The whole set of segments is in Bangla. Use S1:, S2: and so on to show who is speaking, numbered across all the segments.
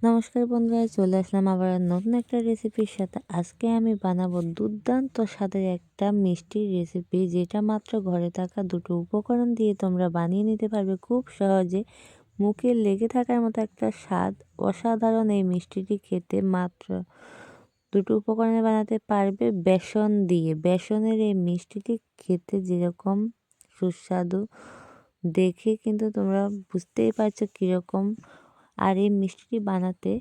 S1: নমস্কার বন্ধুরা, চলে আসলাম আবার নতুন একটা রেসিপির সাথে। আজকে আমি বানাবো দুর্দান্ত স্বাদের একটা মিষ্টির রেসিপি, যেটা মাত্র ঘরে থাকা দুটো উপকরণ দিয়ে তোমরা বানিয়ে নিতে পারবে খুব সহজে। মুখে লেগে থাকার মতো একটা স্বাদ, অসাধারণ এই মিষ্টিটি খেতে মাত্র দুটো উপকরণে বানাতে পারবে বেসন দিয়ে। বেসনের এই মিষ্টিটি খেতে যেরকম সুস্বাদু, দেখে কিন্তু তোমরা বুঝতেই পারছো কীরকম। আর এই মিষ্টিটি বানাতে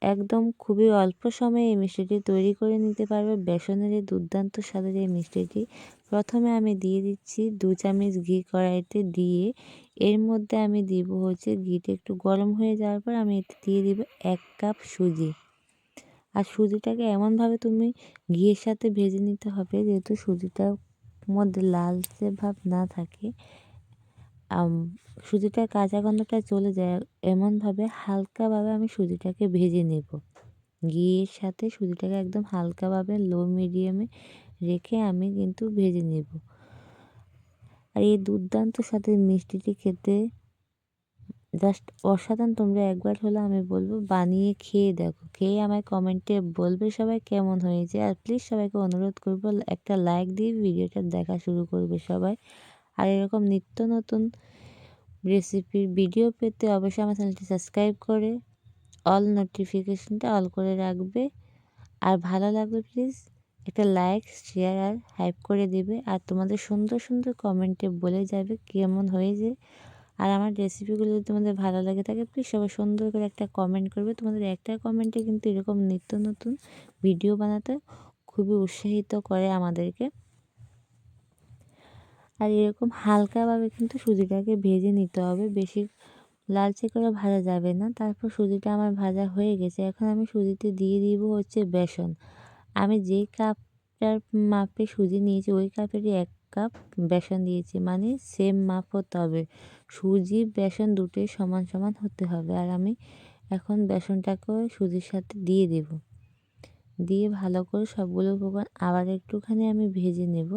S1: একদম খুবই অল্প সময়ে এই মিষ্টিটি তৈরি করে নিতে পারবে। বেসনের এই দুর্দান্ত স্বাদের এই মিষ্টিটি প্রথমে আমি দিয়ে দিচ্ছি 2 চামচ ঘি কড়াইতে দিয়ে, এর মধ্যে আমি দিব হচ্ছে ঘিটা একটু গরম হয়ে যাওয়ার পর আমি এতে দিয়ে দিব 1 কাপ সুজি। আর সুজিটাকে এমনভাবে তুমি ঘিয়ের সাথে ভেজে নিতে হবে যেহেতু সুজিটার মধ্যে লালচে ভাব না থাকে, সুজিটার কাঁচা গন্ধটা চলে যায় এমনভাবে হালকাভাবে আমি সুজিটাকে ভেজে নেব। ঘিয়ের সাথে সুজিটাকে একদম হালকাভাবে লো মিডিয়ামে রেখে আমি কিন্তু ভেজে নেব। আর এই দুর্দান্ত স্বাদের মিষ্টিটি খেতে জাস্ট অসাধারণ। তোমরা একবার হলো আমি বলবো বানিয়ে খেয়ে দেখো, খেয়ে আমায় কমেন্টে বলবে সবাই কেমন হয়েছে। আর প্লিজ সবাইকে অনুরোধ করবো একটা লাইক দিয়ে ভিডিওটা দেখা শুরু করবে সবাই। আর এরকম নিত্য নতুন রেসিপির ভিডিও পেতে অবশ্যই আমার চ্যানেলটি সাবস্ক্রাইব করে অল নোটিফিকেশনটা অল করে রাখবে। আর ভালো লাগবে প্লিজ একটা লাইক, শেয়ার আর হাইপ করে দিবে। আর তোমাদের সুন্দর সুন্দর কমেন্টে বলে যাবে কেমন হয়েছে। আর আমার রেসিপিগুলো যদি তোমাদের ভালো লাগে থাকে প্লিজ সবাই সুন্দর করে একটা কমেন্ট করবে। তোমাদের একটা কমেন্টে কিন্তু এরকম নিত্য নতুন ভিডিও বানাতে খুবই উৎসাহিত করে আমাদেরকে। আর এরকম হালকাভাবে কিন্তু সুজিটাকে ভেজে নিতে হবে, বেশি লালচে করে ভাজা যাবে না। তারপর সুজিটা আমার ভাজা হয়ে গেছে, এখন আমি সুজিতে দিয়ে দিব হচ্ছে বেসন। আমি যেই কাপটার মাপে সুজি নিয়েছি ওই কাপেরই 1 কাপ বেসন দিয়েছি, মানে সেম মাপ হতে হবে। সুজি বেসন দুটোই সমান সমান হতে হবে। আর আমি এখন বেসনটাকে সুজির সাথে দিয়ে দেব, দিয়ে ভালো করে সবগুলো উপকরণ আবার একটুখানি আমি ভেজে নেব।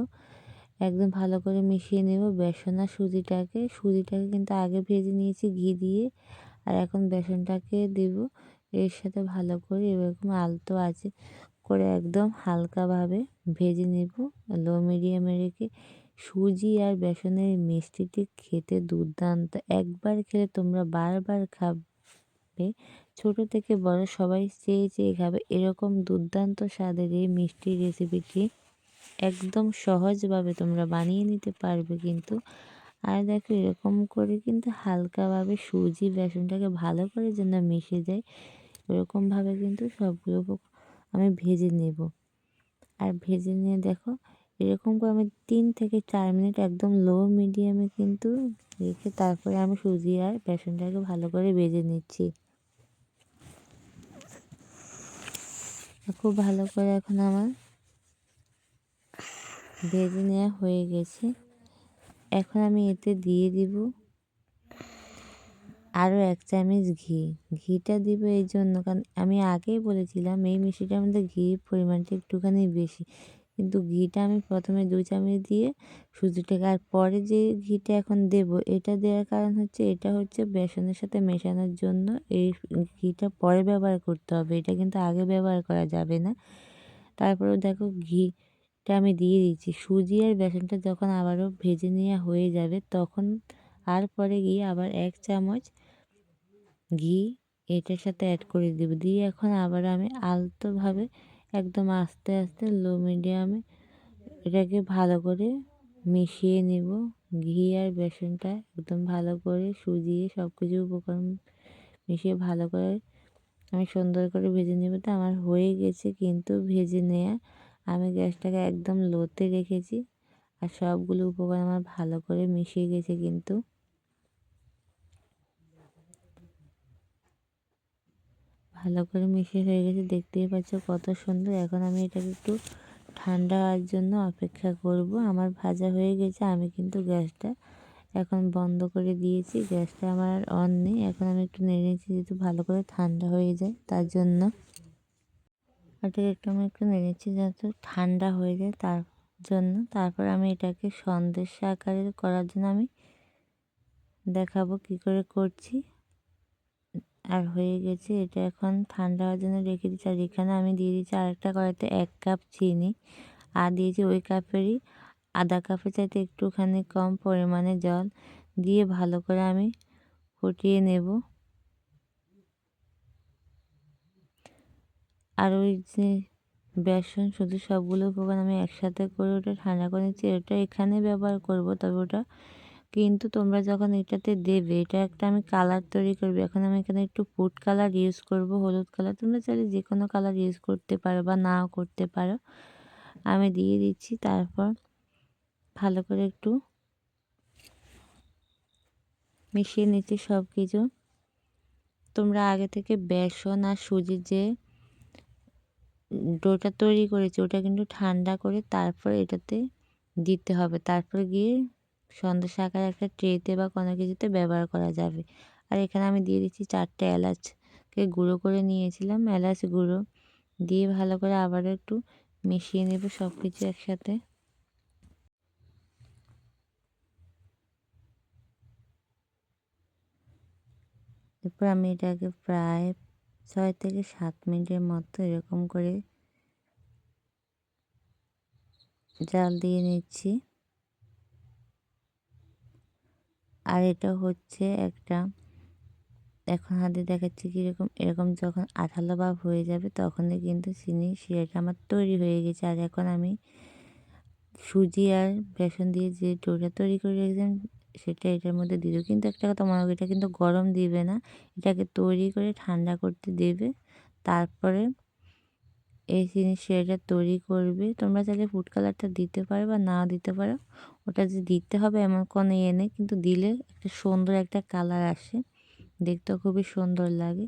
S1: একদম ভালো করে মিশিয়ে নেব বেসন আর সুজিটাকে। সুজিটাকে কিন্তু আগে ভেজে নিয়েছি ঘি দিয়ে, আর এখন বেসনটাকে দেব এর সাথে ভালো করে এরকম আলতো আছে করে একদম হালকাভাবে ভেজে নেব লো মিডিয়ামে রেখে। সুজি আর বেসনের মিষ্টিটি খেতে দুর্দান্ত, একবার খেলে তোমরা বারবার খাবে। ছোট থেকে বড় সবাই চেয়ে চেয়ে খাবে এরকম দুর্দান্ত স্বাদের এই মিষ্টির রেসিপিটি একদম সহজভাবে তোমরা বানিয়ে নিতে পারবে কিন্তু। আর দেখো এরকম করে কিন্তু হালকাভাবে সুজি বেসনটাকে ভালো করে যেন মিশে যায় এরকমভাবে কিন্তু সবগুলো আমি ভেজে নেব। আর ভেজে নিয়ে দেখো এরকম করে আমি 3 থেকে 4 মিনিট একদম লো মিডিয়ামে কিন্তু রেখে তারপরে আমি সুজি আর বেসনটাকে ভালো করে ভেজে নিচ্ছি। খুব ভালো করে এখন আমার ভেজে নেওয়া হয়ে গেছে। এখন আমি এতে দিয়ে দিব আরও 1 চামচ ঘি। ঘিটা দিব এই জন্য কারণ আমি আগেই বলেছিলাম এই মিষ্টিটার মধ্যে ঘির পরিমাণটা একটুখানি বেশি, কিন্তু ঘিটা আমি প্রথমে 2 চামচ দিয়ে সুজিটাকে, আর পরে যে ঘিটা এখন দেব এটা দেওয়ার কারণ হচ্ছে এটা হচ্ছে বেসনের সাথে মেশানোর জন্য। এই ঘিটা পরে ব্যবহার করতে হবে, এটা কিন্তু আগে ব্যবহার করা যাবে না। তারপরেও দেখো ঘিটা আমি দিয়ে দিচ্ছি। সুজি আর বেসনটা যখন আবারও ভেজে নেওয়া হয়ে যাবে তখন আর পরে গিয়ে আবার 1 চামচ ঘি এটার সাথে অ্যাড করে দেব। দিয়ে এখন আবার আমি আলতোভাবে একদম আস্তে আস্তে লো মিডিয়ামে এটাকে ভালো করে মিশিয়ে নেব। ঘি আর বেসনটা একদম ভালো করে সুজিয়ে সব কিছু উপকরণ মিশিয়ে ভালো করে আমি সুন্দর করে ভেজে নেব। তো আমার হয়ে গেছে কিন্তু ভেজে নেওয়া। আমি গ্যাসটাকে একদম লোতে রেখেছি আর সবগুলো উপকরণ আমার ভালো করে মিশিয়ে গেছে কিন্তু। ভালো করে মিশিয়ে হয়ে গেছে, দেখতেই পাচ্ছ কত সুন্দর। এখন আমি এটাকে একটু ঠান্ডা হওয়ার জন্য অপেক্ষা করব। আমার ভাজা হয়ে গেছে, আমি কিন্তু গ্যাসটা এখন বন্ধ করে দিয়েছি, গ্যাসটা আমার আর অন নেই। এখন আমি একটু নেড়ে নিচ্ছি যেহেতু ভালো করে ঠান্ডা হয়ে যায় তার জন্য। এটাকে একটু আমি একটু নেড়ে নিচ্ছি যাতে ঠান্ডা হয়ে যায় তার জন্য। তারপর আমি এটাকে সন্দেশ আকারে করার জন্য আমি দেখাবো কি করে করছি। আর হয়ে গেছে। এটা এখন ঠান্ডা হওয়ার জন্য রেখে দিচ্ছি। আর এখানে আমি দিয়ে দিচ্ছি আরেকটা কড়াইতে 1 কাপ চিনি, আর দিয়েছি ওই কাপেরই আধা কাপের চাইতে একটুখানি কম পরিমাণে জল দিয়ে ভালো করে আমি ফুটিয়ে নেব। আর ওই যে বেসন শুধু সবগুলো উপকরণ আমি একসাথে করে ওটা ঠান্ডা করে নিচ্ছি। ওটা এখানে ব্যবহার করব, তবে ওটা কিন্তু তোমরা যখন এটাতে দেবে, এটা একটা আমি কালার তৈরি করব। এখন আমি এখানে একটু ফুড কালার ইউজ করব, হলুদ কালার। তোমরা চাইলে যে কোনো কালার ইউজ করতে পারো বা নাও করতে পারো। আমি দিয়ে দিচ্ছি, তারপর ভালো করে একটু মিশিয়ে নিচ্ছি সব কিছু। তোমরা আগে থেকে বেসন আর সুজির যে ডোটা তৈরি করেছি ওটা কিন্তু ঠান্ডা করে তারপর এটাতে দিতে হবে। তারপর গিয়ে সন্দেশ আকারে একটা ট্রেতে বা কোনো কিছুতে ব্যবহার করা যাবে। আর এখানে আমি দিয়ে দিচ্ছি 4টে এলাচকে গুঁড়ো করে নিয়েছিলাম, এলাচ গুঁড়ো দিয়ে ভালো করে আবারও একটু মিশিয়ে নেব সব কিছু একসাথে। এরপর আমি এটাকে প্রায় 6 থেকে 7 মিনিটের মতো এরকম করে জাল দিয়ে নিচ্ছি। আর এটা হচ্ছে একটা, এখন হাতে দেখাচ্ছি কীরকম, এরকম যখন আঠালো ভাব হয়ে যাবে তখনই কিন্তু চিনি শিরাটা আমার তৈরি হয়ে গেছে। আর এখন আমি সুজি আর বেসন দিয়ে যে ডোটা তৈরি করে রেখেছিলাম সেটা এটার মধ্যে দিয়ে দেবো। কিন্তু একটা কথা মনে রাখবে, এটা কিন্তু গরম দিবে না, এটাকে তৈরি করে ঠান্ডা করতে দেবে। তারপরে এই চিনি শিরাটা তৈরি করবে। তোমরা চাইলে ফুড কালারটা দিতে পারো বা নাও দিতে পারো, ওটা যে দিতে হবে এমন কোনো ইয়ে নেই, কিন্তু দিলে একটা সুন্দর একটা কালার আসে, দেখতেও খুবই সুন্দর লাগে।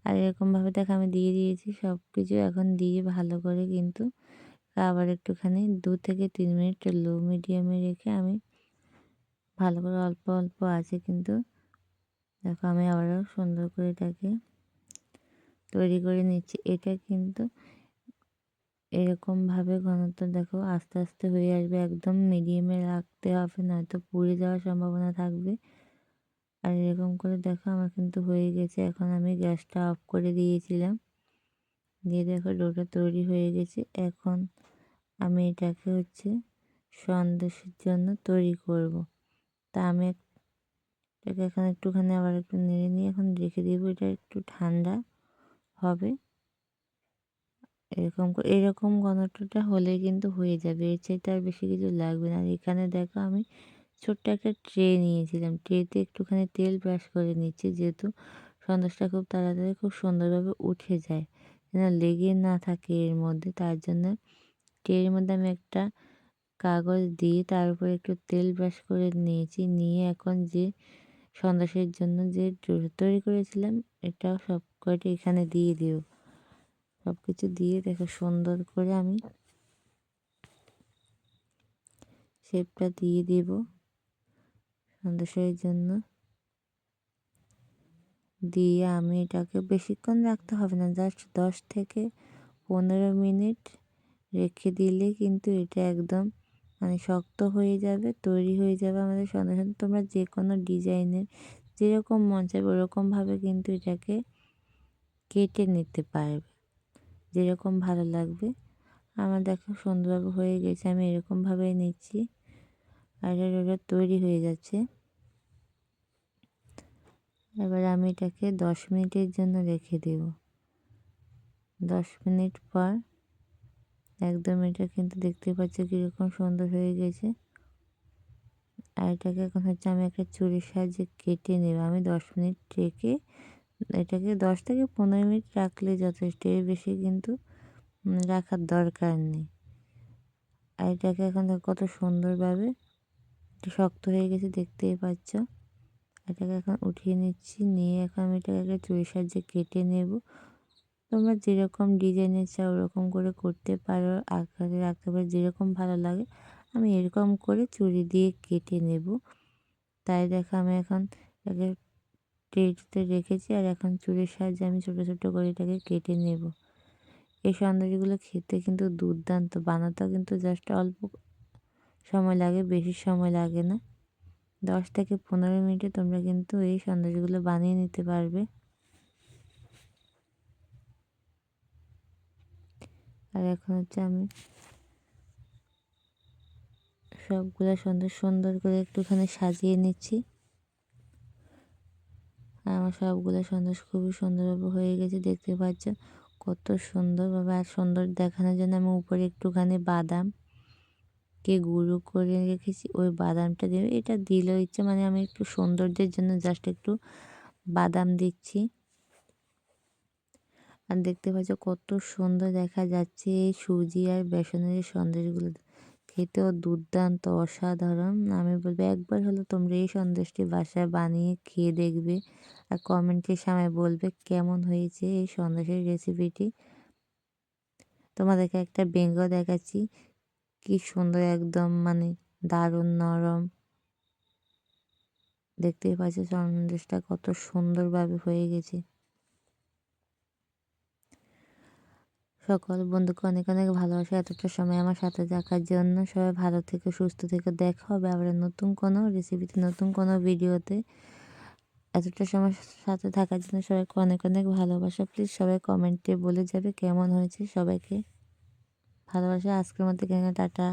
S1: আর এরকমভাবে দেখো আমি দিয়ে দিয়েছি সব কিছু। এখন দিয়ে ভালো করে কিন্তু আবার একটুখানি 2 থেকে 3 মিনিট লো মিডিয়ামে রেখে আমি ভালো করে অল্প অল্প আছে কিন্তু দেখো আমি আবারও সুন্দর করে এটাকে তৈরি করে নিচ্ছি। এটা কিন্তু এরকমভাবে ঘনত্ব দেখো আস্তে আস্তে হয়ে আসবে, একদম মিডিয়ামে রাখতে হবে, নয়তো পুড়ে যাওয়ার সম্ভাবনা থাকবে। আর এরকম করে দেখো আমার কিন্তু হয়ে গেছে। এখন আমি গ্যাসটা অফ করে দিয়েছিলাম, দিয়ে দেখো ডোটা তৈরি হয়ে গেছে। এখন আমি এটাকে হচ্ছে সন্দেশের জন্য তৈরি করব। তা আমি এটাকে এখন একটুখানি আবার একটু নেড়ে নিয়ে এখন রেখে দেবো, এটা একটু ঠান্ডা হবে। এরকম ঘনত্বটা হলে কিন্তু হয়ে যাবে, এর চাইতে আর বেশি কিছু লাগবে না। আর এখানে দেখো আমি ছোট্ট একটা ট্রে নিয়েছিলাম, ট্রেতে একটুখানি তেল ব্রাশ করে নিচ্ছি, যেহেতু সন্দেশটা খুব তাড়াতাড়ি খুব সুন্দরভাবে উঠে যায়, যেন লেগে না থাকে এর মধ্যে। তার জন্য ট্রের মধ্যে আমি একটা কাগজ দিয়ে তার উপরে একটু তেল ব্রাশ করে নিয়েছি। নিয়ে এখন যে সন্দেশের জন্য যে ডো তৈরি করেছিলাম এটাও সব কয়টা এখানে দিয়ে দেব। সব কিছু দিয়ে দেখো সুন্দর করে আমি শেপটা দিয়ে দেব সন্দেশের জন্য। দিয়ে আমি এটাকে বেশিক্ষণ রাখতে হবে না, জাস্ট 10 থেকে 15 মিনিট রেখে দিলে কিন্তু এটা একদম মানে শক্ত হয়ে যাবে, তৈরি হয়ে যাবে আমাদের সন্দেশ। তোমরা যে কোনো ডিজাইনের যেরকম মন চাইবে ওরকমভাবে কিন্তু এটাকে কেটে নিতে পারবে, যেরকম ভালো লাগবে। আমার দেখো সুন্দরভাবে হয়ে গেছে, আমি এরকমভাবেই নিচ্ছি। আর এটা তৈরি হয়ে যাচ্ছে। এবার আমি এটাকে 10 মিনিটের জন্য রেখে দেব। 10 মিনিট পর একদম এটা কিন্তু দেখতে পাচ্ছ কীরকম সুন্দর হয়ে গেছে। আর এটাকে এখন হচ্ছে আমি একটা ছুরির সাহায্যে কেটে নেব। আমি 10 মিনিট রেখে এটাকে 10 থেকে 15 মিনিট রাখলে যথেষ্ট, এর বেশি কিন্তু রাখার দরকার নেই। আর এটাকে এখন কত সুন্দরভাবে শক্ত হয়ে গেছে দেখতেই পাচ্ছ। এটাকে এখন উঠিয়ে নিচ্ছি, নিয়ে এখন আমি এটাকে ছুরির সাহায্যে কেটে নেব। তোমরা যেরকম ডিজাইনে চাও ওরকম করে করতে পারো, আকারে রাখতে পারো, যেরকম ভালো লাগে। আমি এরকম করে ছুরি দিয়ে কেটে নেব। তাই দেখো আমি এখন এটাকে ট্রেতে রেখেছি, আর এখন ছুরির সাহায্যে আমি ছোটো ছোটো করে এটাকে কেটে নেব। এই সন্দেশগুলো খেতে কিন্তু দুর্দান্ত, বানাতেও কিন্তু জাস্ট অল্প সময় লাগে, বেশি সময় লাগে না। 10 থেকে 15 মিনিটে তোমরা কিন্তু এই সন্দেশগুলো বানিয়ে নিতে পারবে। আর এখন হচ্ছে আমি সবগুলো সুন্দর সুন্দর করে একটুখানি সাজিয়ে নিচ্ছি। আর আমার সবগুলো সন্দেশ খুবই সুন্দরভাবে হয়ে গেছে, দেখতে পাচ্ছ কত সুন্দরভাবে। আর সুন্দর দেখানোর জন্য আমি উপরে একটুখানি বাদামকে গুঁড়ো করে রেখেছি, ওই বাদামটা দেবে। এটা দিলেও ইচ্ছে, মানে আমি একটু সৌন্দর্যের জন্য জাস্ট একটু বাদাম দিচ্ছি। আর দেখতে পাচ্ছ কত সুন্দর দেখা যাচ্ছে এই সুজি আর বেসনের সন্দেশগুলো, খেতেও দুর্দান্ত অসাধারণ। আমি বলবো একবার হলো তোমরা এই সন্দেশটি বাসায় বানিয়ে খেয়ে দেখবে, আর কমেন্টের সময় বলবে কেমন হয়েছে এই সন্দেশের রেসিপিটি। তোমাদেরকে একটা ভেঙেও দেখাচ্ছি, কি সুন্দর একদম, মানে দারুণ নরম। দেখতেই পাচ্ছ সন্দেশটা কত সুন্দরভাবে হয়ে গেছে। সকল বন্ধুকে অনেক অনেক ভালোবাসা এতটা সময় আমার সাথে থাকার জন্য। সবাই ভালো থেকো, সুস্থ থেকো। দেখা হবে আবার নতুন কোনো রেসিপিতে, নতুন কোনো ভিডিওতে। এতটা সময় সাথে থাকার জন্য সবাইকে অনেক অনেক ভালোবাসা। প্লিজ সবাই কমেন্টে বলে যাবে কেমন হয়েছে। সবাইকে ভালোবাসা। আজকের মতো এখানে টাটা।